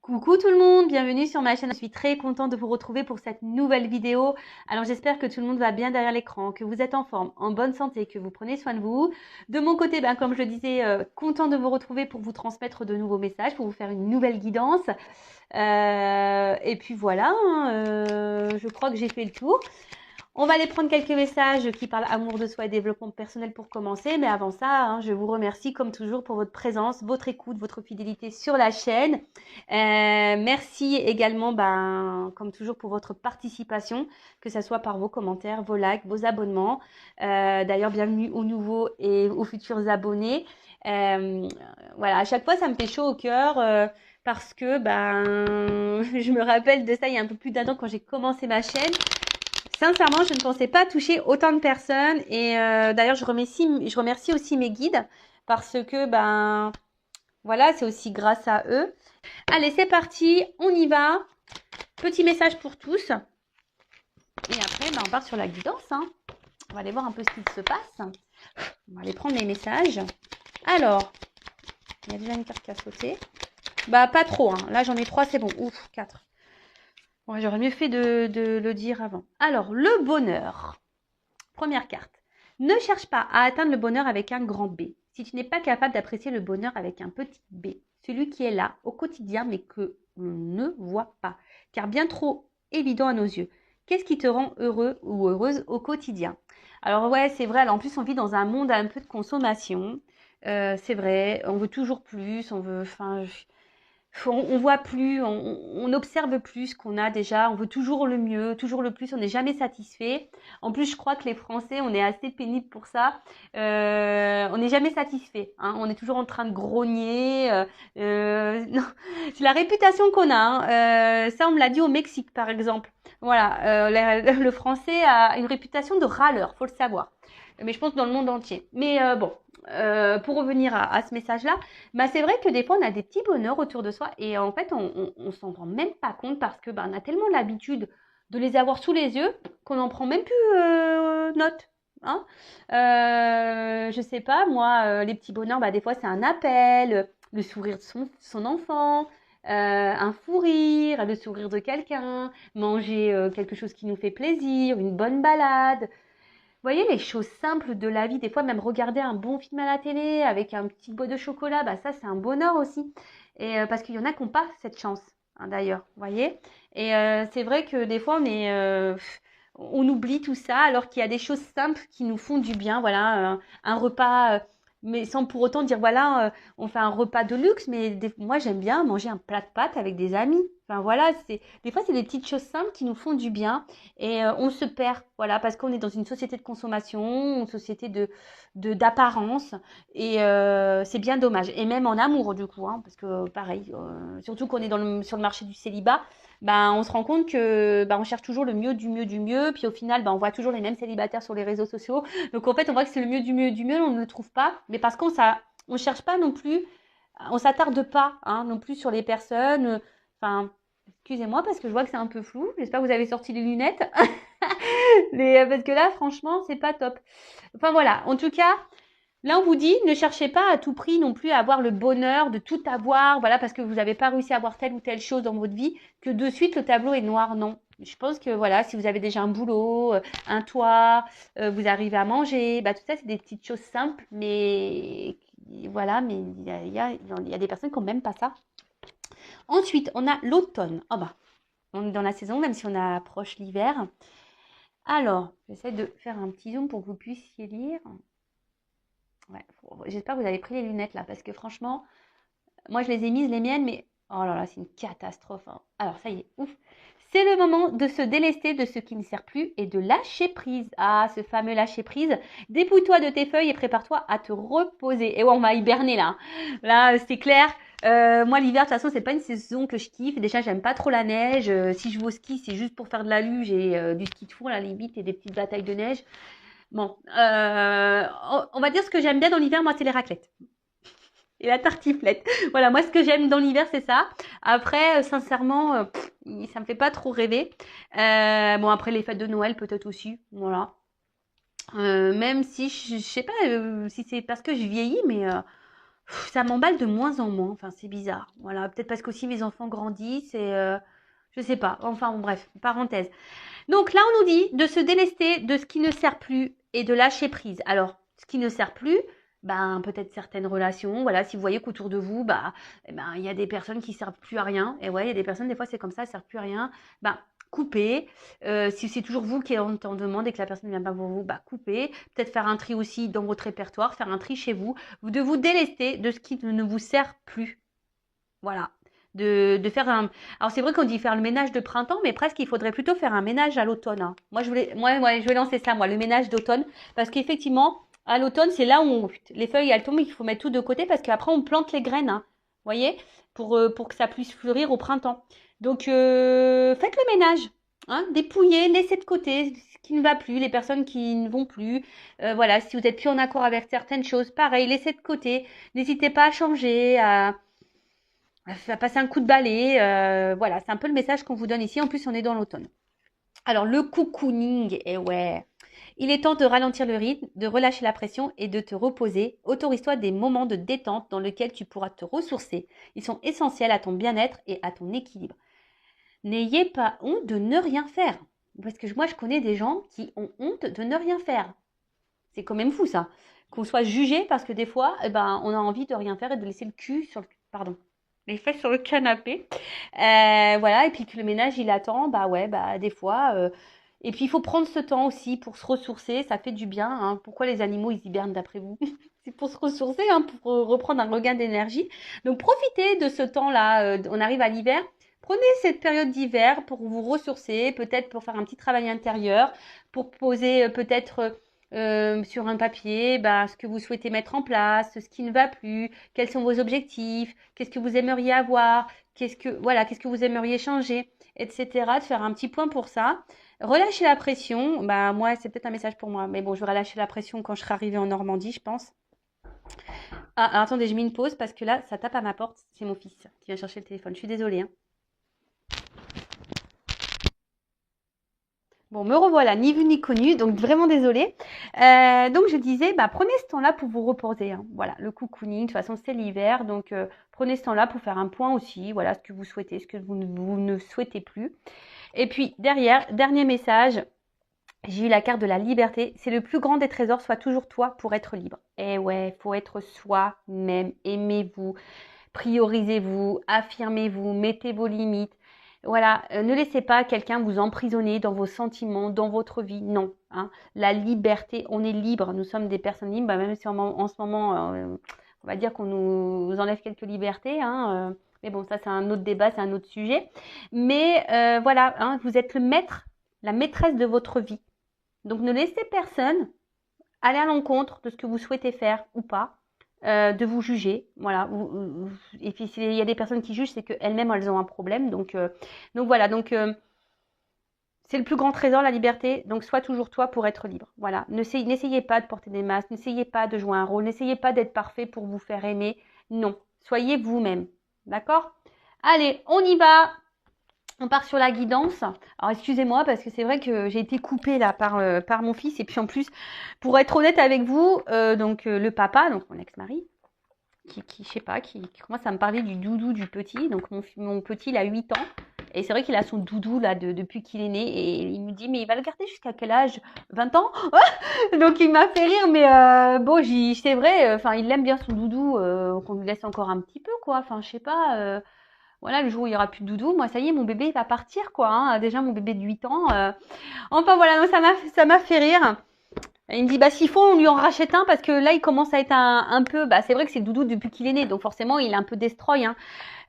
Coucou tout le monde, bienvenue sur ma chaîne. Je suis très contente de vous retrouver pour cette nouvelle vidéo. Alors j'espère que tout le monde va bien derrière l'écran, que vous êtes en forme, en bonne santé, que vous prenez soin de vous. De mon côté, comme je le disais, content de vous retrouver pour vous transmettre de nouveaux messages, pour vous faire une nouvelle guidance. Et puis voilà, je crois que j'ai fait le tour. On va aller prendre quelques messages qui parlent amour de soi et développement personnel pour commencer. Mais avant ça, je vous remercie comme toujours pour votre présence, votre écoute, votre fidélité sur la chaîne. Merci également, comme toujours, pour votre participation, que ce soit par vos commentaires, vos likes, vos abonnements. D'ailleurs, bienvenue aux nouveaux et aux futurs abonnés. Voilà, à chaque fois, ça me fait chaud au cœur. Parce que je me rappelle de ça il y a un peu plus d'un an quand j'ai commencé ma chaîne. Sincèrement, je ne pensais pas toucher autant de personnes et d'ailleurs, je remercie aussi mes guides parce que voilà, c'est aussi grâce à eux. Allez, c'est parti, on y va. Petit message pour tous. Et après, on part sur la guidance. On va aller voir un peu ce qu'il se passe. On va aller prendre les messages. Alors, il y a déjà une carte qui a sauté. Pas trop. Là, j'en ai 3, c'est bon. Ouf, 4. Ouais, j'aurais mieux fait de le dire avant. Alors, le bonheur. Première carte. Ne cherche pas à atteindre le bonheur avec un grand B. Si tu n'es pas capable d'apprécier le bonheur avec un petit b, celui qui est là au quotidien mais que l'on ne voit pas, car bien trop évident à nos yeux. Qu'est-ce qui te rend heureux ou heureuse au quotidien? Alors ouais, c'est vrai, en plus on vit dans un monde un peu de consommation. C'est vrai, on veut toujours plus, on voit plus, on observe plus ce qu'on a déjà, on veut toujours le mieux, toujours le plus, on n'est jamais satisfait. En plus, je crois que les Français, on est assez pénibles pour ça. On n'est jamais satisfait, on est toujours en train de grogner. Non, c'est la réputation qu'on a. Ça, on me l'a dit au Mexique, par exemple. Voilà, le Français a une réputation de râleur, faut le savoir. Mais je pense dans le monde entier. Mais bon, pour revenir à ce message-là, c'est vrai que des fois, on a des petits bonheurs autour de soi et en fait, on s'en rend même pas compte parce que on a tellement l'habitude de les avoir sous les yeux qu'on n'en prend même plus note. Je sais pas, moi, les petits bonheurs, des fois, c'est un appel, le sourire de son enfant, un fou rire, le sourire de quelqu'un, manger quelque chose qui nous fait plaisir, une bonne balade. Vous voyez, les choses simples de la vie, des fois même regarder un bon film à la télé avec un petit bout de chocolat, ça c'est un bonheur aussi. Et parce qu'il y en a qui n'ont pas cette chance, d'ailleurs, vous voyez. Et c'est vrai que des fois on oublie tout ça alors qu'il y a des choses simples qui nous font du bien. Voilà, un repas, mais sans pour autant dire voilà, on fait un repas de luxe, mais moi j'aime bien manger un plat de pâtes avec des amis. Enfin voilà, des fois c'est des petites choses simples qui nous font du bien. Et on se perd, voilà, parce qu'on est dans une société de consommation, une société d'apparence, et c'est bien dommage. Et même en amour, du coup, parce que pareil, surtout qu'on est sur le marché du célibat, on se rend compte que on cherche toujours le mieux du mieux du mieux, puis au final, on voit toujours les mêmes célibataires sur les réseaux sociaux. Donc en fait, on voit que c'est le mieux du mieux du mieux, on ne le trouve pas, mais parce on cherche pas non plus, on s'attarde pas non plus sur les personnes, enfin. Excusez-moi parce que je vois que c'est un peu flou. J'espère que vous avez sorti les lunettes. Mais parce que là, franchement, c'est pas top. Enfin voilà, en tout cas, là on vous dit, ne cherchez pas à tout prix non plus à avoir le bonheur de tout avoir, voilà, parce que vous n'avez pas réussi à avoir telle ou telle chose dans votre vie, que de suite le tableau est noir. Non. Je pense que voilà, si vous avez déjà un boulot, un toit, vous arrivez à manger, tout ça c'est des petites choses simples, mais voilà, mais il y a des personnes qui n'ont même pas ça. Ensuite, on a l'automne. On est dans la saison, même si on approche l'hiver. Alors, j'essaie de faire un petit zoom pour que vous puissiez lire. Ouais, j'espère que vous avez pris les lunettes là, parce que franchement, moi je les ai mises, les miennes, mais oh là là, c'est une catastrophe. Alors, ça y est, ouf. C'est le moment de se délester de ce qui ne sert plus et de lâcher prise. Ah, ce fameux lâcher prise. Dépouille-toi de tes feuilles et prépare-toi à te reposer. Et ouais, on va hiberner là. Là, c'est clair. Moi, l'hiver, de toute façon, c'est pas une saison que je kiffe. Déjà, j'aime pas trop la neige. Si je vais au ski, c'est juste pour faire de la luge et du ski de fond à la limite et des petites batailles de neige. Bon, on va dire ce que j'aime bien dans l'hiver, moi, c'est les raclettes. Et la tartiflette. Voilà, moi, ce que j'aime dans l'hiver, c'est ça. Après, sincèrement, ça me fait pas trop rêver. Bon, après, les fêtes de Noël, peut-être aussi. Voilà. Même si, je sais pas si c'est parce que je vieillis, mais Ça m'emballe de moins en moins. Enfin, c'est bizarre. Voilà, peut-être parce qu'aussi mes enfants grandissent et je sais pas. Enfin, bon, bref, parenthèse. Donc là, on nous dit de se délester de ce qui ne sert plus et de lâcher prise. Alors, ce qui ne sert plus, ben peut-être certaines relations. Voilà, si vous voyez qu'autour de vous, bah, eh ben il y a des personnes qui servent plus à rien. Et ouais, il y a des personnes des fois c'est comme ça, elles servent plus à rien. Ben coupez. Si c'est toujours vous qui êtes en demande et que la personne ne vient pas pour vous, bah coupez. Peut-être faire un tri aussi dans votre répertoire, faire un tri chez vous. De vous délester de ce qui ne vous sert plus. Voilà. De faire un. Alors c'est vrai qu'on dit faire le ménage de printemps, mais presque il faudrait plutôt faire un ménage à l'automne, hein. Moi, je vais lancer ça, moi, le ménage d'automne, parce qu'effectivement, à l'automne, c'est là où les feuilles elles tombent, il faut mettre tout de côté parce qu'après on plante les graines, hein. Vous voyez, pour que ça puisse fleurir au printemps. Donc faites le ménage, hein, dépouillez, laissez de côté ce qui ne va plus, les personnes qui ne vont plus. Voilà, si vous êtes plus en accord avec certaines choses, pareil, laissez de côté. N'hésitez pas à changer, à passer un coup de balai. Voilà, c'est un peu le message qu'on vous donne ici. En plus, on est dans l'automne. Alors, le cocooning, eh ouais. Il est temps de ralentir le rythme, de relâcher la pression et de te reposer. Autorise-toi des moments de détente dans lesquels tu pourras te ressourcer. Ils sont essentiels à ton bien-être et à ton équilibre. N'ayez pas honte de ne rien faire. Parce que moi, je connais des gens qui ont honte de ne rien faire. C'est quand même fou, ça. Qu'on soit jugé parce que des fois, eh ben, on a envie de rien faire et de laisser le cul sur le... Pardon. Les fesses sur le canapé. Voilà, et puis que le ménage, il attend. Bah ouais, bah des fois... Et puis, il faut prendre ce temps aussi pour se ressourcer. Ça fait du bien, hein. Pourquoi les animaux, ils hibernent d'après vous? C'est pour se ressourcer, hein, pour reprendre un regain d'énergie. Donc, profitez de ce temps-là. On arrive à l'hiver. Prenez cette période d'hiver pour vous ressourcer, peut-être pour faire un petit travail intérieur, pour poser peut-être sur un papier bah, ce que vous souhaitez mettre en place, ce qui ne va plus, quels sont vos objectifs, qu'est-ce que vous aimeriez avoir, qu'est-ce que vous aimeriez changer, etc. De faire un petit point pour ça. Relâcher la pression, bah moi c'est peut-être un message pour moi, mais bon je vais relâcher la pression quand je serai arrivée en Normandie, je pense. Ah alors, attendez, je mets une pause parce que là ça tape à ma porte, c'est mon fils qui vient chercher le téléphone. Je suis désolée, hein. Bon, me revoilà, ni vu ni connu, donc vraiment désolée. Donc je disais, bah, prenez ce temps-là pour vous reposer, hein. Voilà, le cocooning, de toute façon c'est l'hiver, donc prenez ce temps-là pour faire un point aussi, voilà ce que vous souhaitez, ce que vous ne souhaitez plus. Et puis derrière, dernier message, j'ai eu la carte de la liberté. C'est le plus grand des trésors, sois toujours toi pour être libre. Et ouais, faut être soi-même, aimez-vous, priorisez-vous, affirmez-vous, mettez vos limites. Voilà, ne laissez pas quelqu'un vous emprisonner dans vos sentiments, dans votre vie. Non, hein. La liberté, on est libre. Nous sommes des personnes libres, bah, même si en ce moment, on va dire qu'on nous enlève quelques libertés, hein. Mais bon, ça c'est un autre débat, c'est un autre sujet. Mais voilà, hein, vous êtes le maître, la maîtresse de votre vie. Donc ne laissez personne aller à l'encontre de ce que vous souhaitez faire ou pas, de vous juger. Voilà. Et puis s'il y a des personnes qui jugent, c'est qu'elles-mêmes elles ont un problème. Donc voilà. Donc c'est le plus grand trésor, la liberté. Donc sois toujours toi pour être libre. Voilà. N'essayez pas de porter des masques. N'essayez pas de jouer un rôle. N'essayez pas d'être parfait pour vous faire aimer. Non. Soyez vous-même. D'accord? Allez, on y va. On part sur la guidance. Alors excusez-moi parce que c'est vrai que j'ai été coupée là par mon fils et puis en plus, pour être honnête avec vous, le papa, donc mon ex-mari, qui je sais pas, qui commence à me parler du doudou du petit. Donc mon petit il a 8 ans et c'est vrai qu'il a son doudou là depuis qu'il est né et il me dit mais il va le garder jusqu'à quel âge? 20 ans? Donc il m'a fait rire mais bon c'est vrai, enfin il aime bien son doudou, qu'on lui laisse encore un petit peu quoi. Enfin je sais pas. Voilà, le jour où il y aura plus de doudou, moi ça y est, mon bébé il va partir quoi, hein. Déjà mon bébé de 8 ans. Enfin voilà, donc ça m'a fait rire. Et il me dit bah s'il faut on lui en rachète un parce que là il commence à être un peu, bah c'est vrai que c'est le doudou depuis qu'il est né, donc forcément il est un peu destroy, hein.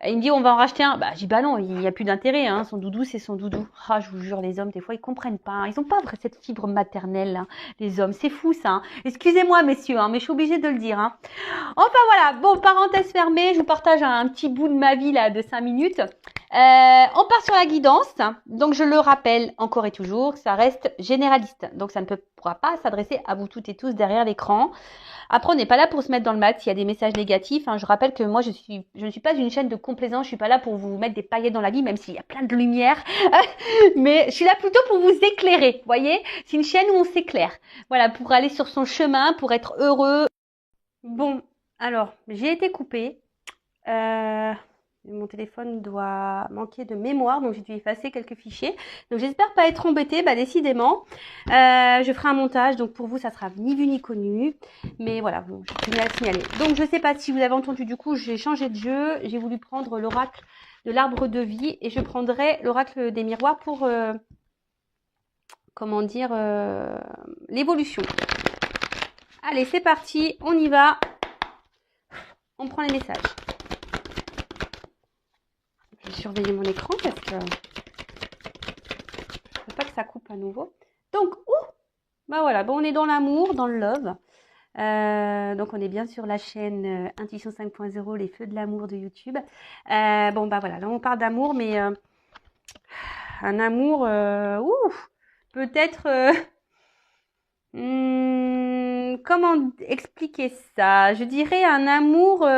Et il me dit on va en racheter un. Bah j'ai dit bah non, il y a plus d'intérêt, hein. Son doudou c'est son doudou. Ah je vous jure les hommes des fois ils comprennent pas, hein. Ils ont pas cette fibre maternelle, hein, les hommes, c'est fou ça, hein. Excusez-moi messieurs, hein, mais je suis obligée de le dire, hein. Enfin voilà, bon, parenthèse fermée, je vous partage un petit bout de ma vie là de 5 minutes. On part sur la guidance. Donc je le rappelle encore et toujours, ça reste généraliste. Donc ça ne pourra pas s'adresser à vous toutes et tous derrière l'écran. Après, on n'est pas là pour se mettre dans le mat s'il y a des messages négatifs, hein. Je rappelle que moi, je ne suis pas une chaîne de complaisance. Je suis pas là pour vous mettre des paillettes dans la vie, même s'il y a plein de lumière. Mais je suis là plutôt pour vous éclairer. Vous voyez, c'est une chaîne où on s'éclaire. Voilà, pour aller sur son chemin, pour être heureux. Bon, Alors, j'ai été coupée. Mon téléphone doit manquer de mémoire, donc j'ai dû effacer quelques fichiers. Donc j'espère pas être embêtée, décidément. Je ferai un montage, donc pour vous ça sera ni vu ni connu. Mais voilà, bon, je tenais à le signaler. Donc je sais pas si vous avez entendu, du coup j'ai changé de jeu. J'ai voulu prendre l'oracle de l'arbre de vie et je prendrai l'oracle des miroirs pour, comment dire, l'évolution. Allez, c'est parti, on y va. On prend les messages. Je vais surveiller mon écran parce que je ne veux pas que ça coupe à nouveau. Donc, voilà, bon, on est dans l'amour, dans le love. Donc, on est bien sur la chaîne Intuition 5.0, les feux de l'amour de YouTube. Voilà, là, on parle d'amour, mais un amour, peut-être... comment expliquer ça? Je dirais un amour...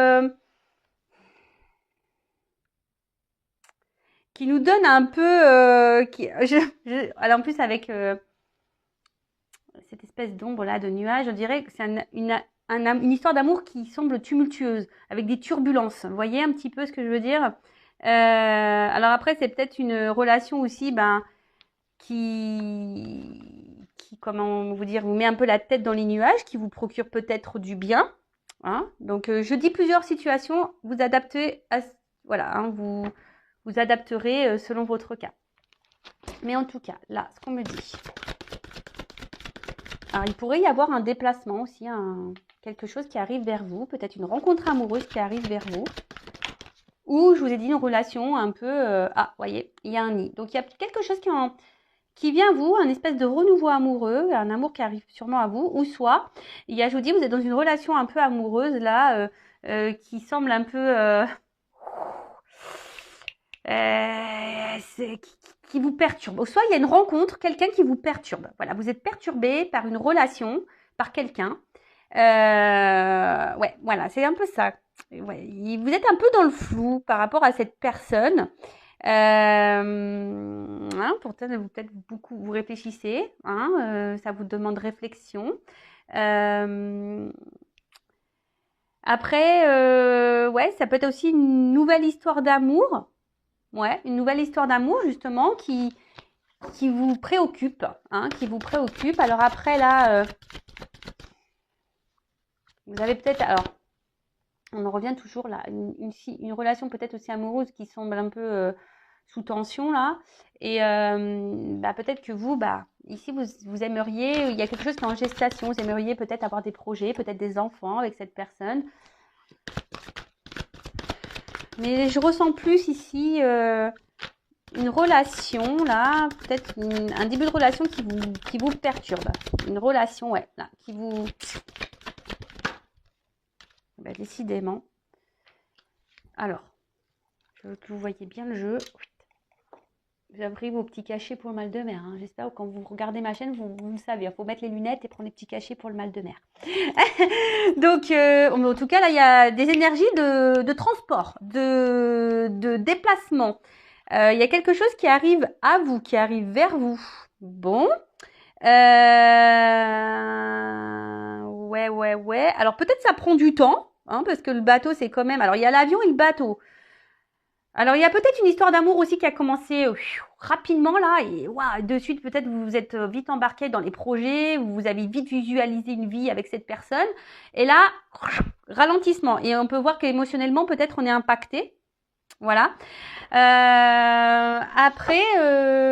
qui nous donne un peu, alors en plus avec cette espèce d'ombre là, de nuage, je dirais que c'est une histoire d'amour qui semble tumultueuse, avec des turbulences. Vous voyez un petit peu ce que je veux dire? Alors après, c'est peut-être une relation aussi, qui, comment vous dire, vous met un peu la tête dans les nuages, qui vous procure peut-être du bien. Hein. Donc, je dis plusieurs situations, vous adaptez à, voilà, hein, vous adapterez selon votre cas. Mais en tout cas, là, ce qu'on me dit. Alors, il pourrait y avoir un déplacement aussi, quelque chose qui arrive vers vous, peut-être une rencontre amoureuse qui arrive vers vous. Ou, je vous ai dit, une relation un peu... voyez, il y a un nid. Donc, il y a quelque chose qui vient à vous, un espèce de renouveau amoureux, un amour qui arrive sûrement à vous. Ou soit, il y a, je vous dis, vous êtes dans une relation un peu amoureuse, là, qui semble un peu... qui vous perturbe. Soit il y a une rencontre, quelqu'un qui vous perturbe. Voilà, vous êtes perturbé par une relation, par quelqu'un. Ouais, voilà, c'est un peu ça. Ouais, vous êtes un peu dans le flou par rapport à cette personne. Pourtant, peut-être beaucoup vous réfléchissez. Ça vous demande réflexion. Après, ouais, ça peut être aussi une nouvelle histoire d'amour. Ouais, une nouvelle histoire d'amour justement qui vous préoccupe, qui vous préoccupe. Alors après là, vous avez peut-être, alors on en revient toujours là, une relation peut-être aussi amoureuse qui semble un peu sous tension là, et peut-être que vous, ici vous aimeriez, il y a quelque chose qui est en gestation, vous aimeriez peut-être avoir des projets, peut-être des enfants avec cette personne. Mais je ressens plus ici une relation, là, peut-être un début de relation qui vous perturbe. Une relation, ouais, là, qui vous... décidément. Alors, je veux que vous voyez bien le jeu. J'ai pris vos petits cachets pour le mal de mer. J'espère que quand vous regardez ma chaîne, vous le savez. Il faut mettre les lunettes et prendre les petits cachets pour le mal de mer. Donc, en tout cas, là, il y a des énergies de transport, de déplacement. Il y a quelque chose qui arrive à vous, qui arrive vers vous. Bon. Ouais. Alors, peut-être ça prend du temps, parce que le bateau, c'est quand même... Alors, il y a l'avion et le bateau. Alors, il y a peut-être une histoire d'amour aussi qui a commencé rapidement, là. Et de suite, peut-être, vous vous êtes vite embarqué dans les projets. Vous avez vite visualisé une vie avec cette personne. Et là, ralentissement. Et on peut voir qu'émotionnellement, peut-être, on est impacté. Voilà. Après,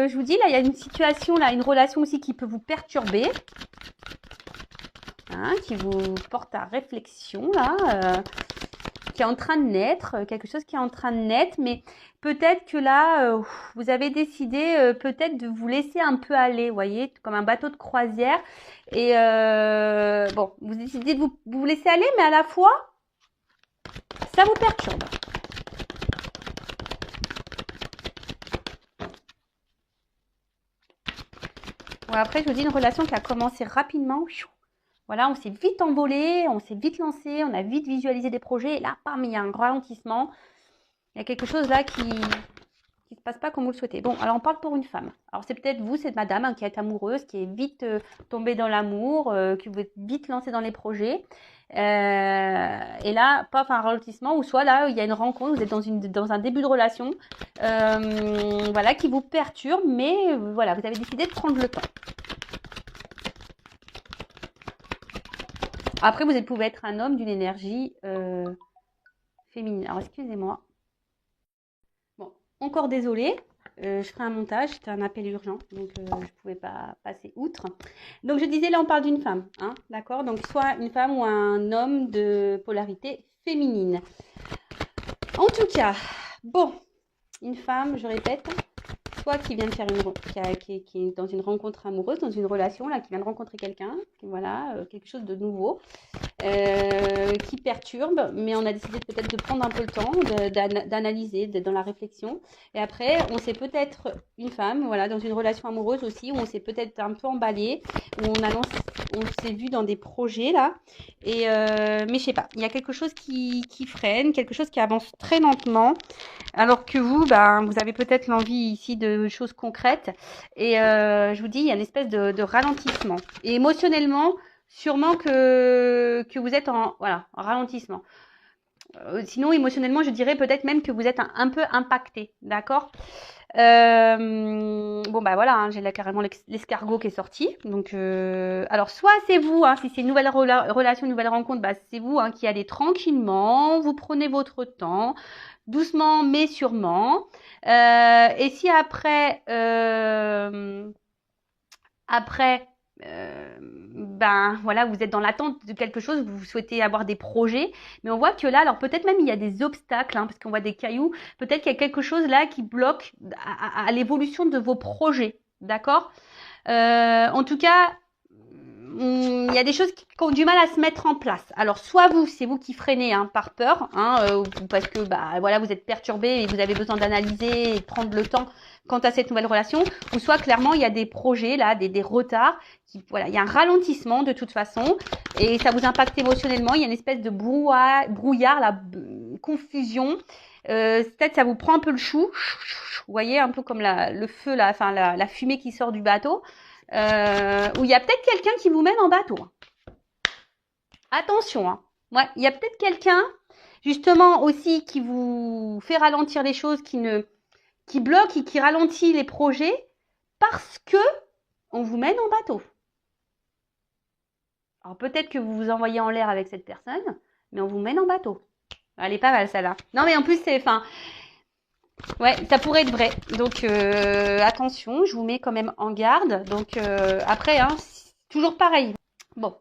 je vous dis, là, il y a une situation, là, une relation aussi qui peut vous perturber. Qui vous porte à réflexion, là. Qui est en train de naître, quelque chose qui est en train de naître, mais peut-être que là, vous avez décidé peut-être de vous laisser un peu aller, vous voyez, comme un bateau de croisière. Et vous décidez de vous laisser aller, mais à la fois, ça vous perturbe. Ouais, après, je vous dis une relation qui a commencé rapidement. Voilà, on s'est vite envolé, on s'est vite lancé, on a vite visualisé des projets. Et là, bam, il y a un ralentissement. Il y a quelque chose là qui qui ne se passe pas comme vous le souhaitez. Bon, alors on parle pour une femme. Alors c'est peut-être vous, cette madame hein, qui est amoureuse, qui est vite tombée dans l'amour, qui veut vite lancer dans les projets. Et là, paf, un ralentissement, ou soit là, il y a une rencontre, vous êtes dans un début de relation, voilà, qui vous perturbe, mais voilà, vous avez décidé de prendre le temps. Après, vous pouvez être un homme d'une énergie féminine. Alors, excusez-moi. Bon, encore désolée. Je ferai un montage, c'était un appel urgent, donc je ne pouvais pas passer outre. Donc, je disais, là, on parle d'une femme, hein, d'accord? Donc, soit une femme ou un homme de polarité féminine. En tout cas, bon, une femme, je répète, soit qui vient de faire qui est dans une rencontre amoureuse, dans une relation, là, qui vient de rencontrer quelqu'un, voilà, quelque chose de nouveau, qui perturbe, mais on a décidé peut-être de prendre un peu le temps d'analyser, d'être dans la réflexion. Et après, on s'est peut-être une femme, voilà, dans une relation amoureuse aussi, où on s'est peut-être un peu emballé, où on s'est vu dans des projets là, et mais je sais pas, il y a quelque chose qui freine, quelque chose qui avance très lentement. Alors que vous, ben, vous avez peut-être l'envie ici de choses concrètes. Et je vous dis, il y a une espèce de ralentissement. Et émotionnellement, sûrement que vous êtes en ralentissement. Sinon, émotionnellement, je dirais peut-être même que vous êtes un peu impacté. D'accord bon, bah voilà, hein, j'ai là carrément l'escargot qui est sorti. Donc, alors, soit c'est vous, hein, si c'est une nouvelle relation, une nouvelle rencontre, bah, c'est vous hein, qui allez tranquillement, vous prenez votre temps, doucement mais sûrement. Et si après, ben voilà, vous êtes dans l'attente de quelque chose, vous souhaitez avoir des projets, mais on voit que là, alors peut-être même il y a des obstacles, hein, parce qu'on voit des cailloux, peut-être qu'il y a quelque chose là qui bloque à l'évolution de vos projets, d'accord En tout cas, il y a des choses qui ont du mal à se mettre en place. Alors, soit c'est vous qui freinez hein, par peur, hein, parce que bah voilà, vous êtes perturbé et vous avez besoin d'analyser et de prendre le temps quant à cette nouvelle relation, ou soit clairement il y a des projets là, des retards, voilà, il y a un ralentissement de toute façon et ça vous impacte émotionnellement. Il y a une espèce de brouillard, la confusion. Peut-être ça vous prend un peu le chou, vous voyez, un peu comme le feu, enfin la fumée qui sort du bateau. Où il y a peut-être quelqu'un qui vous mène en bateau. Attention, hein. Ouais, il y a peut-être quelqu'un, justement aussi, qui vous fait ralentir les choses, qui bloque et qui ralentit les projets parce que on vous mène en bateau. Alors peut-être que vous vous envoyez en l'air avec cette personne, mais on vous mène en bateau. Elle est pas mal celle-là. Non mais en plus ouais, ça pourrait être vrai. Donc attention, je vous mets quand même en garde. Donc après, hein, toujours pareil. Bon.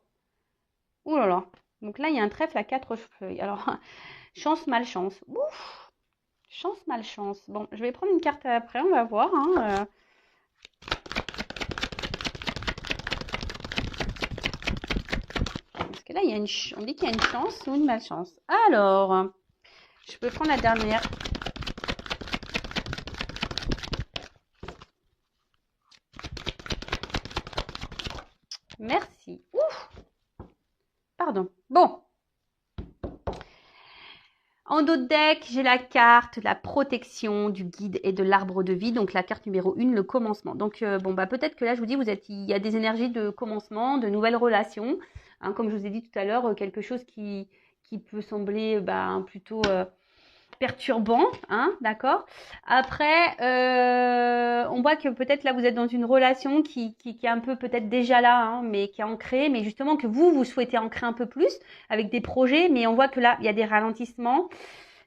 Ouh là là. Donc là, il y a un trèfle à 4 feuilles. Alors, chance, malchance. Ouf. Chance, malchance. Bon, je vais prendre une carte après, on va voir. Hein, Parce que là, on dit qu'il y a une chance ou une malchance. Alors, je peux prendre la dernière. Merci. Ouf. Pardon. Bon. En dos de deck, j'ai la carte, la protection du guide et de l'arbre de vie. Donc la carte numéro 1, le commencement. Donc bon, bah peut-être que là, je vous dis, il y a des énergies de commencement, de nouvelles relations. Hein, comme je vous ai dit tout à l'heure, quelque chose qui peut sembler plutôt perturbant, hein, d'accord. Après, on voit que peut-être là, vous êtes dans une relation qui est un peu peut-être déjà là, hein, mais qui est ancrée, mais justement que vous souhaitez ancrer un peu plus avec des projets, mais on voit que là, il y a des ralentissements,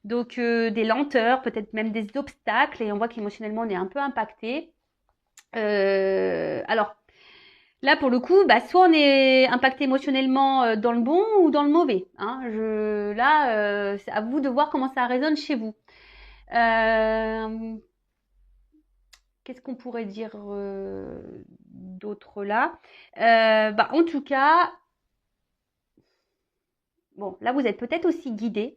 donc des lenteurs, peut-être même des obstacles, et on voit qu'émotionnellement, on est un peu impacté. Alors, là, pour le coup, soit on est impacté émotionnellement dans le bon ou dans le mauvais. Hein. Là, c'est à vous de voir comment ça résonne chez vous. Qu'est-ce qu'on pourrait dire d'autre là En tout cas, bon, là, vous êtes peut-être aussi guidé.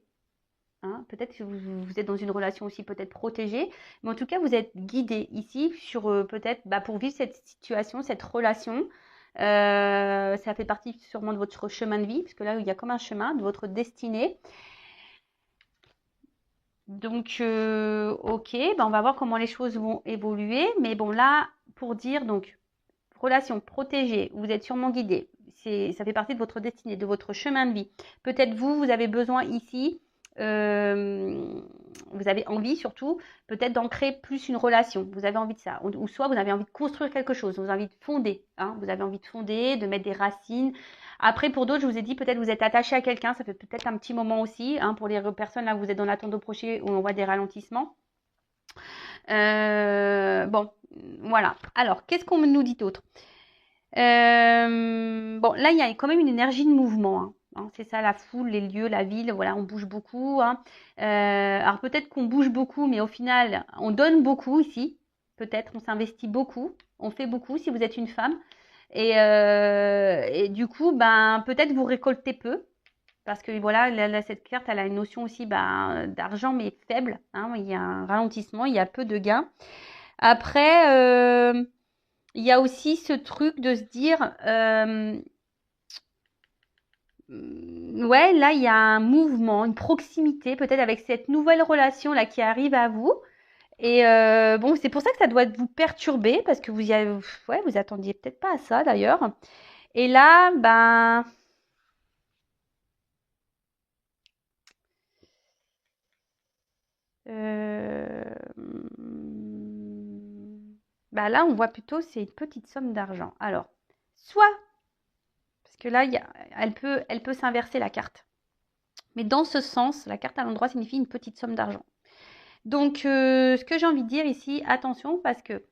Hein, peut-être que vous êtes dans une relation aussi peut-être protégée, mais en tout cas, vous êtes guidé ici sur peut-être pour vivre cette situation, cette relation. Ça fait partie sûrement de votre chemin de vie, parce que là, il y a comme un chemin de votre destinée. Donc, ok, ben on va voir comment les choses vont évoluer. Mais bon, là, pour dire, donc, relation protégée, vous êtes sûrement guidé. Ça fait partie de votre destinée, de votre chemin de vie. Peut-être vous avez besoin ici, vous avez envie surtout, peut-être d'ancrer plus une relation. Vous avez envie de ça. Ou soit vous avez envie de construire quelque chose, vous avez envie de fonder. Hein, vous avez envie de fonder, de mettre des racines. Après, pour d'autres, je vous ai dit, peut-être vous êtes attaché à quelqu'un, ça fait peut-être un petit moment aussi. Hein, pour les personnes là, vous êtes dans l'attente de projet où on voit des ralentissements. Bon, voilà. Alors, qu'est-ce qu'on nous dit d'autre? Bon, là, il y a quand même une énergie de mouvement. Hein. C'est ça, la foule, les lieux, la ville, voilà, on bouge beaucoup. Hein. Alors peut-être qu'on bouge beaucoup, mais au final, on donne beaucoup ici. Peut-être, on s'investit beaucoup, on fait beaucoup si vous êtes une femme. Et du coup, ben, peut-être vous récoltez peu. Parce que voilà, cette carte, elle a une notion aussi d'argent, mais faible. Hein. Il y a un ralentissement, il y a peu de gains. Après, il y a aussi ce truc de se dire, ouais, là, il y a un mouvement, une proximité, peut-être avec cette nouvelle relation là qui arrive à vous. Et bon, c'est pour ça que ça doit vous perturber parce que vous attendiez peut-être pas à ça d'ailleurs. Et là, ben, bah là, on voit plutôt c'est une petite somme d'argent. Alors, soit parce que là, elle peut s'inverser la carte. Mais dans ce sens, la carte à l'endroit signifie une petite somme d'argent. Donc, ce que j'ai envie de dire ici, attention, parce que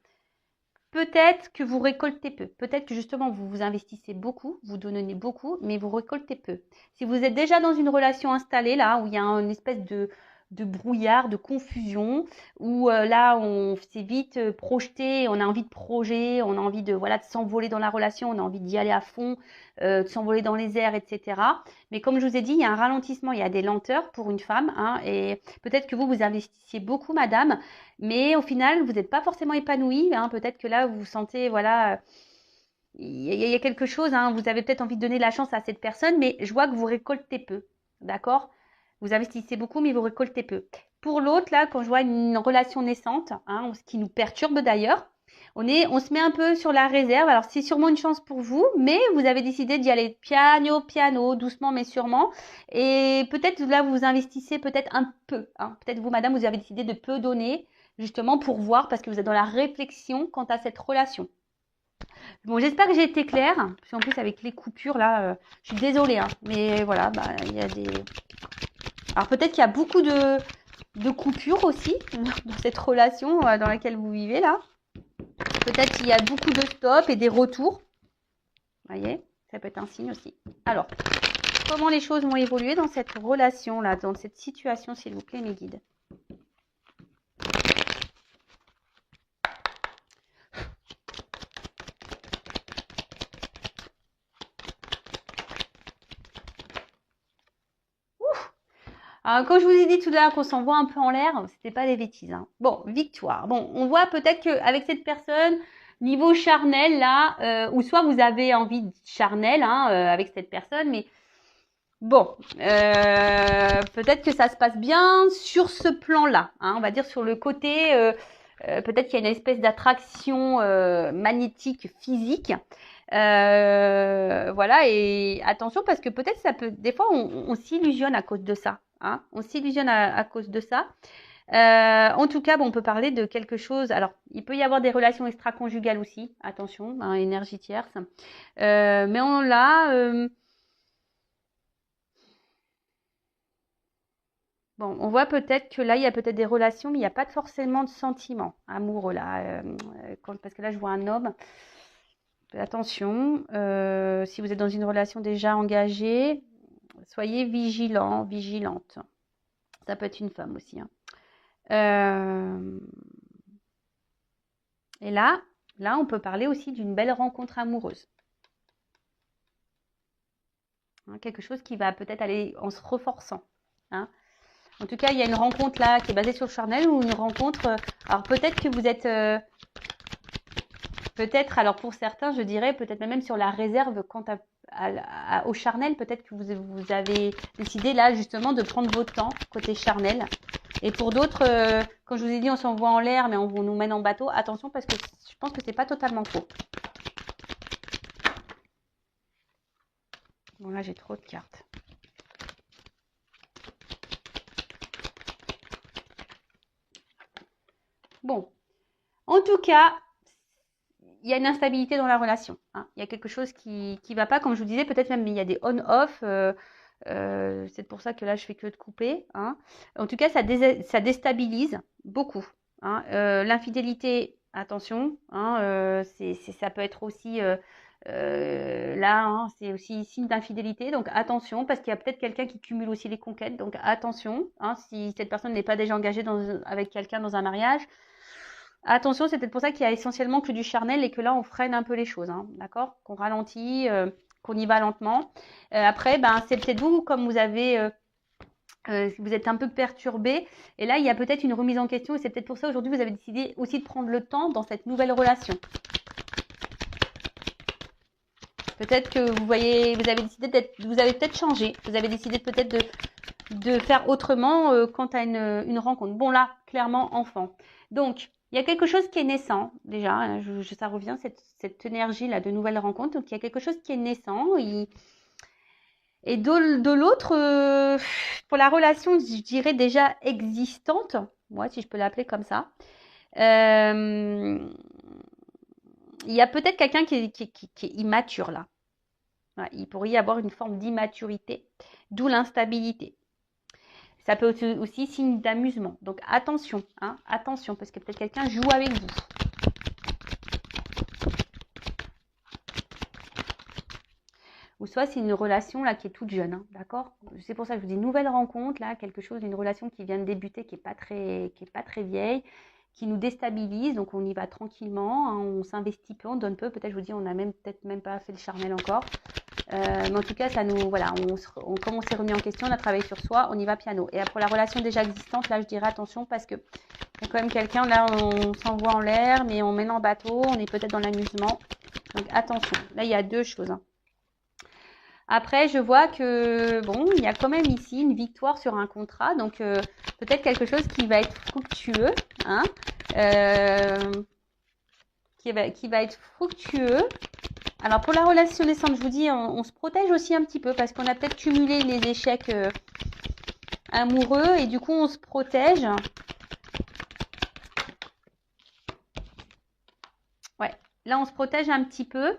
peut-être que vous récoltez peu. Peut-être que justement, vous vous investissez beaucoup, vous donnez beaucoup, mais vous récoltez peu. Si vous êtes déjà dans une relation installée, là, où il y a une espèce de brouillard, de confusion, où là, on s'est vite projeté, on a envie de projet, on a envie de, voilà, de s'envoler dans la relation, on a envie d'y aller à fond, de s'envoler dans les airs, etc. Mais comme je vous ai dit, il y a un ralentissement, il y a des lenteurs pour une femme, hein, et peut-être que vous investissiez beaucoup, madame, mais au final, vous n'êtes pas forcément épanoui. Hein. Peut-être que là, vous vous sentez, voilà, il y a quelque chose. Hein. Vous avez peut-être envie de donner la chance à cette personne, mais je vois que vous récoltez peu. D'accord? Vous investissez beaucoup, mais vous récoltez peu. Pour l'autre, là, quand je vois une relation naissante, hein, ce qui nous perturbe d'ailleurs, on se met un peu sur la réserve. Alors, c'est sûrement une chance pour vous, mais vous avez décidé d'y aller piano, piano, doucement mais sûrement. Et peut-être là, vous investissez peut-être un peu. Hein. Peut-être vous, madame, vous avez décidé de peu donner, justement pour voir, parce que vous êtes dans la réflexion quant à cette relation. Bon, j'espère que j'ai été claire, parce qu'en plus, avec les coupures, là, je suis désolée, hein, mais voilà, bah, il y a des... Alors, peut-être qu'il y a beaucoup de coupures aussi dans cette relation dans laquelle vous vivez, là. Peut-être qu'il y a beaucoup de stops et des retours. Vous voyez, ça peut être un signe aussi. Alors, comment les choses vont évoluer dans cette relation-là, dans cette situation, s'il vous plaît, mes guides? Alors, quand je vous ai dit tout à l'heure qu'on s'envoie un peu en l'air, c'était pas des bêtises. Hein. Bon, victoire. Bon, on voit peut-être qu'avec cette personne, niveau charnel, là, ou soit vous avez envie de charnel hein, avec cette personne, mais bon, peut-être que ça se passe bien sur ce plan-là. Hein, on va dire sur le côté, peut-être qu'il y a une espèce d'attraction magnétique physique. Voilà, et attention parce que peut-être ça peut, des fois on s'illusionne à cause de ça. Hein, on s'illusionne à cause de ça. En tout cas, bon, on peut parler de quelque chose. Alors, il peut y avoir des relations extra-conjugales aussi. Attention, hein, énergie tierce. Mais on l'a. Bon, on voit peut-être que là, il y a peut-être des relations, mais il n'y a pas forcément de sentiments amoureux là. Parce que là, je vois un homme. Attention, si vous êtes dans une relation déjà engagée, soyez vigilant, vigilante. Ça peut être une femme aussi. Hein. Et là, on peut parler aussi d'une belle rencontre amoureuse. Hein, quelque chose qui va peut-être aller en se renforçant. Hein. En tout cas, il y a une rencontre là qui est basée sur le charnel ou une rencontre. Alors peut-être que vous êtes. Peut-être, alors pour certains, je dirais peut-être même sur la réserve quant au charnel. Peut-être que vous avez décidé là justement de prendre votre temps côté charnel. Et pour d'autres, quand je vous ai dit on s'envoie en l'air, mais on nous mène en bateau, attention parce que je pense que c'est pas totalement faux. Bon là j'ai trop de cartes. Bon, en tout cas, il y a une instabilité dans la relation. Hein. Il y a quelque chose qui va pas, comme je vous disais, peut-être même il y a des on-off. C'est pour ça que là je fais que de couper. Hein. En tout cas, ça déstabilise beaucoup. Hein. L'infidélité, attention, hein, ça peut être aussi là, hein, c'est aussi signe d'infidélité. Donc attention, parce qu'il y a peut-être quelqu'un qui cumule aussi les conquêtes. Donc attention, hein, si cette personne n'est pas déjà engagée avec quelqu'un dans un mariage. Attention, c'est peut-être pour ça qu'il y a essentiellement que du charnel et que là, on freine un peu les choses, hein, d'accord? Qu'on ralentit, qu'on y va lentement. Après, ben, c'est peut-être vous, comme vous avez, vous êtes un peu perturbé. Et là, il y a peut-être une remise en question. Et c'est peut-être pour ça, aujourd'hui, vous avez décidé aussi de prendre le temps dans cette nouvelle relation. Peut-être que vous voyez, vous avez décidé vous avez peut-être changé. Vous avez décidé peut-être de faire autrement quant à une rencontre. Bon, là, clairement, enfant. Donc, il y a quelque chose qui est naissant, déjà, hein, ça revient, cette énergie-là de nouvelles rencontres. Donc, il y a quelque chose qui est naissant. Et de l'autre, pour la relation, je dirais déjà existante, moi, si je peux l'appeler comme ça, il y a peut-être quelqu'un qui est immature, là. Ouais, il pourrait y avoir une forme d'immaturité, d'où l'instabilité. Ça peut être aussi signe d'amusement. Donc attention, hein, attention, parce que peut-être quelqu'un joue avec vous. Ou soit c'est une relation là qui est toute jeune, hein, d'accord? C'est pour ça que je vous dis nouvelle rencontre, là, quelque chose, une relation qui vient de débuter, qui est pas très vieille, qui nous déstabilise. Donc on y va tranquillement, hein, on s'investit peu, on donne peu. Peut-être je vous dis, on n'a peut-être même pas fait le charnel encore. Mais en tout cas, ça nous, voilà, comme on s'est remis en question, on a travaillé sur soi, on y va piano. Et pour la relation déjà existante, là, je dirais attention parce que il y a quand même quelqu'un, là, on s'envoie en l'air, mais on mène en bateau, on est peut-être dans l'amusement. Donc attention. Là, il y a deux choses. Hein. Après, je vois que, bon, il y a quand même ici une victoire sur un contrat. Donc, peut-être quelque chose qui va être fructueux. Hein, qui va être fructueux. Alors pour la relation naissante, je vous dis, on se protège aussi un petit peu parce qu'on a peut-être cumulé les échecs amoureux et du coup on se protège. Ouais, là on se protège un petit peu.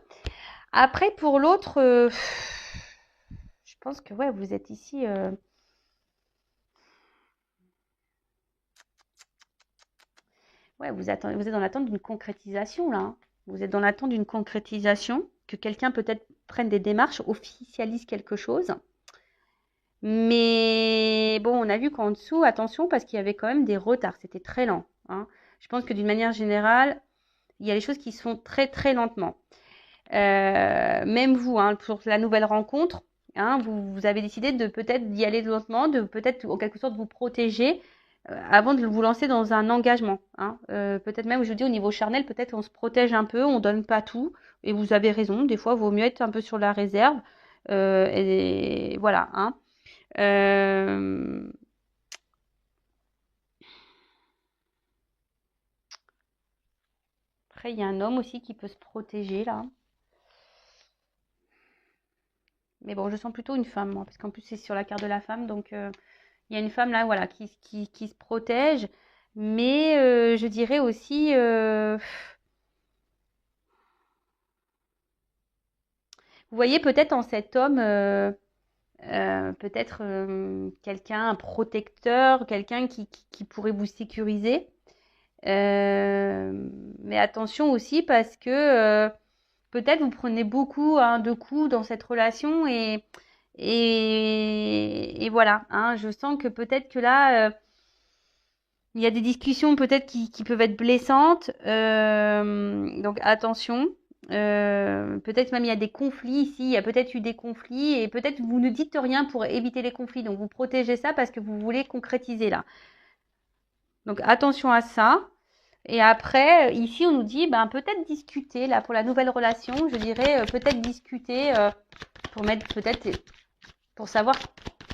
Après pour l'autre, je pense que ouais, vous êtes ici. Ouais, vous êtes dans l'attente d'une concrétisation là. Hein. Vous êtes dans l'attente d'une concrétisation, que quelqu'un peut-être prenne des démarches, officialise quelque chose. Mais bon, on a vu qu'en dessous, attention, parce qu'il y avait quand même des retards, c'était très lent. Hein. Je pense que d'une manière générale, il y a des choses qui se font très très lentement. Même vous, hein, pour la nouvelle rencontre, hein, vous avez décidé de peut-être d'y aller lentement, de peut-être en quelque sorte vous protéger avant de vous lancer dans un engagement. Hein. Peut-être même, je vous dis, au niveau charnel, peut-être on se protège un peu, on donne pas tout. Et vous avez raison, des fois, il vaut mieux être un peu sur la réserve. Et voilà. Hein. Après, il y a un homme aussi qui peut se protéger là. Mais bon, je sens plutôt une femme, moi, parce qu'en plus, c'est sur la carte de la femme. Donc, il y a une femme là, voilà, qui se protège. Mais je dirais aussi... vous voyez peut-être en cet homme... peut-être quelqu'un, un protecteur, quelqu'un qui pourrait vous sécuriser. Mais attention aussi parce que peut-être vous prenez beaucoup hein, de coups dans cette relation et voilà. Hein, je sens que peut-être que là, il y a des discussions peut-être qui peuvent être blessantes. Donc attention. Peut-être même il y a des conflits ici, il y a peut-être eu des conflits et peut-être vous ne dites rien pour éviter les conflits. Donc vous protégez ça parce que vous voulez concrétiser là. Donc attention à ça. Et après, ici, on nous dit, ben, peut-être discuter, là, pour la nouvelle relation, je dirais, peut-être discuter pour mettre, peut-être, pour savoir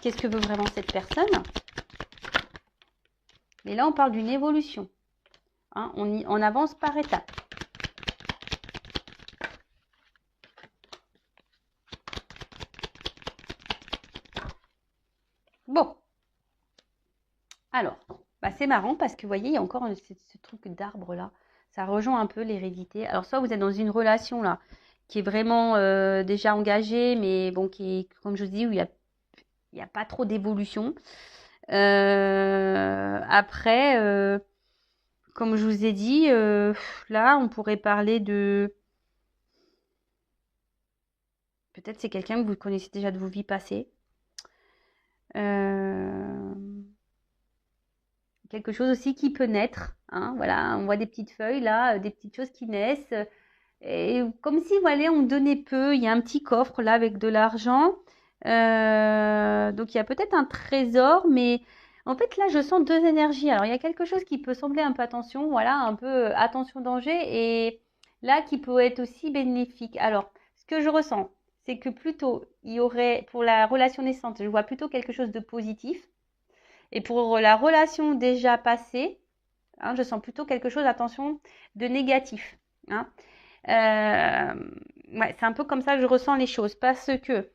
qu'est-ce que veut vraiment cette personne. Mais là, on parle d'une évolution. Hein, on avance par étapes. Bon. Alors, bah, c'est marrant parce que vous voyez, il y a encore ce truc d'arbre là. Ça rejoint un peu l'hérédité. Alors, soit vous êtes dans une relation là qui est vraiment déjà engagée, mais bon, qui est, comme je vous dis, où il y a pas trop d'évolution. Après, comme je vous ai dit, là, on pourrait parler de... Peut-être c'est quelqu'un que vous connaissez déjà de vos vies passées. Quelque chose aussi qui peut naître. Hein, voilà, on voit des petites feuilles là, des petites choses qui naissent. Et comme si, voilà, on donnait peu. Il y a un petit coffre là avec de l'argent. Donc il y a peut-être un trésor, mais en fait là je sens deux énergies. Alors il y a quelque chose qui peut sembler un peu attention, voilà, un peu attention danger, et là qui peut être aussi bénéfique. Alors ce que je ressens, c'est que plutôt il y aurait pour la relation naissante, je vois plutôt quelque chose de positif, et pour la relation déjà passée, hein, je sens plutôt quelque chose, attention, de négatif. Hein. Ouais, c'est un peu comme ça que je ressens les choses, parce que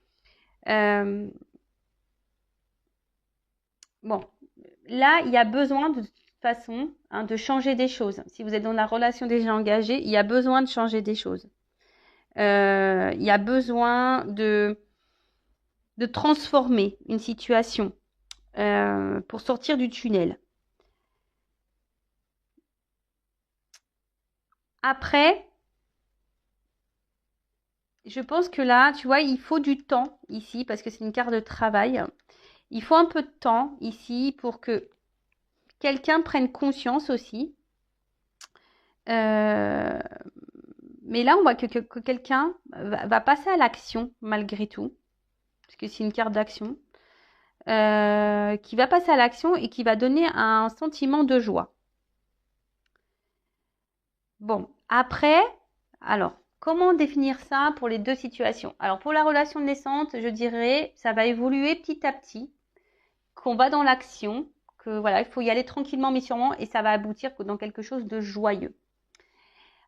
bon, là, il y a besoin de toute façon hein, de changer des choses. Si vous êtes dans la relation déjà engagée, il y a besoin de changer des choses. Il y a besoin de transformer une situation pour sortir du tunnel. Après, je pense que là, tu vois, il faut du temps ici parce que c'est une carte de travail. Il faut un peu de temps ici pour que quelqu'un prenne conscience aussi. Euh, mais là, on voit que quelqu'un va passer à l'action malgré tout, parce que c'est une carte d'action, qui va passer à l'action et qui va donner un sentiment de joie. Bon, après, alors, comment définir ça pour les deux situations? Alors, pour la relation naissante, je dirais, ça va évoluer petit à petit, qu'on va dans l'action, que voilà, il faut y aller tranquillement mais sûrement, et ça va aboutir dans quelque chose de joyeux.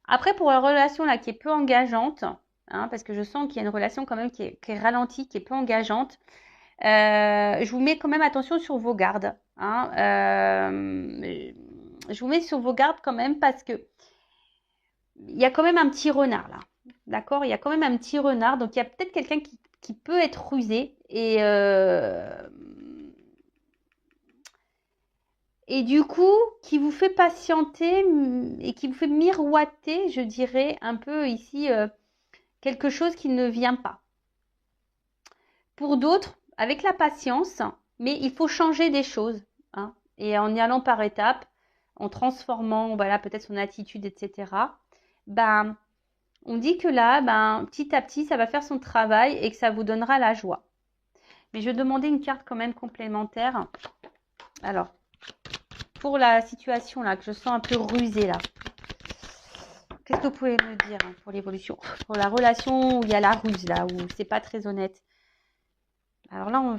Après, pour la relation là qui est peu engageante, hein, parce que je sens qu'il y a une relation quand même qui est ralentie, qui est peu engageante, je vous mets quand même attention sur vos gardes. Hein, je vous mets sur vos gardes quand même parce que il y a quand même un petit renard là. D'accord? Il y a quand même un petit renard. Donc il y a peut-être quelqu'un qui peut être rusé et du coup qui vous fait patienter et qui vous fait miroiter, je dirais, un peu ici quelque chose qui ne vient pas. Pour d'autres, avec la patience, mais il faut changer des choses. Hein, et en y allant par étapes, en transformant voilà, peut-être son attitude, etc., ben, on dit que là, ben, petit à petit, ça va faire son travail et que ça vous donnera la joie. Mais je vais demander une carte quand même complémentaire. Alors, pour la situation là, que je sens un peu rusée là, qu'est-ce que vous pouvez me dire hein, pour l'évolution? Pour la relation où il y a la ruse là, où c'est pas très honnête. Alors là,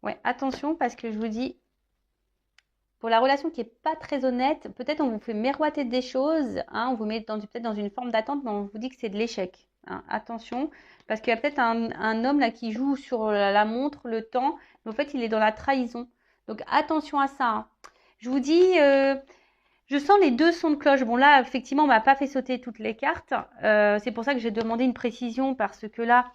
ouais, attention parce que je vous dis, pour la relation qui n'est pas très honnête, peut-être on vous fait miroiter des choses, hein, on vous met peut-être dans une forme d'attente, mais on vous dit que c'est de l'échec. Hein. Attention, parce qu'il y a peut-être un homme là qui joue sur la montre, le temps, mais en fait il est dans la trahison. Donc attention à ça. Hein. Je vous dis, je sens les deux sons de cloche. Bon là, effectivement, on m'a pas fait sauter toutes les cartes. C'est pour ça que j'ai demandé une précision, parce que là,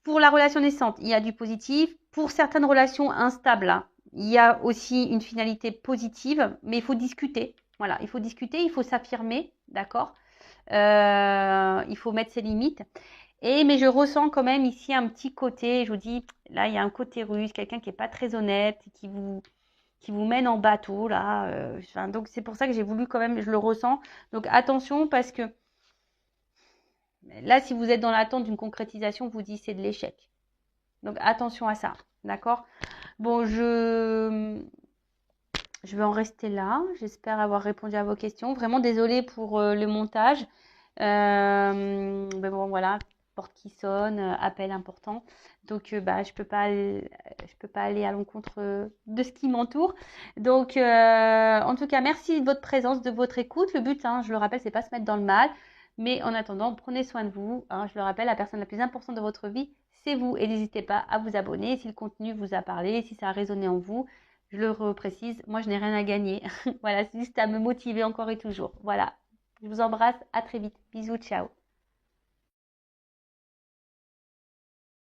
pour la relation naissante, il y a du positif. Pour certaines relations instables, là, il y a aussi une finalité positive, mais il faut discuter. Voilà, il faut discuter, il faut s'affirmer, d'accord il faut mettre ses limites. Mais je ressens quand même ici un petit côté, je vous dis, là, il y a un côté russe, quelqu'un qui n'est pas très honnête, qui vous mène en bateau, là. Donc, c'est pour ça que j'ai voulu quand même, je le ressens. Donc, attention, parce que là, si vous êtes dans l'attente d'une concrétisation, vous dites c'est de l'échec. Donc, attention à ça, d'accord? Bon, je vais en rester là. J'espère avoir répondu à vos questions. Vraiment désolée pour le montage. Mais bon, voilà. porte qui sonne, appel important. Donc, bah, je peux pas aller à l'encontre de ce qui m'entoure. Donc, en tout cas, merci de votre présence, de votre écoute. Le but, hein, je le rappelle, c'est pas se mettre dans le mal. Mais en attendant, prenez soin de vous. Hein, je le rappelle, la personne la plus importante de votre vie, c'est vous. Et n'hésitez pas à vous abonner si le contenu vous a parlé, si ça a résonné en vous. Je le reprécise, moi, je n'ai rien à gagner. Voilà, c'est juste à me motiver encore et toujours. Voilà. Je vous embrasse. À très vite. Bisous. Ciao.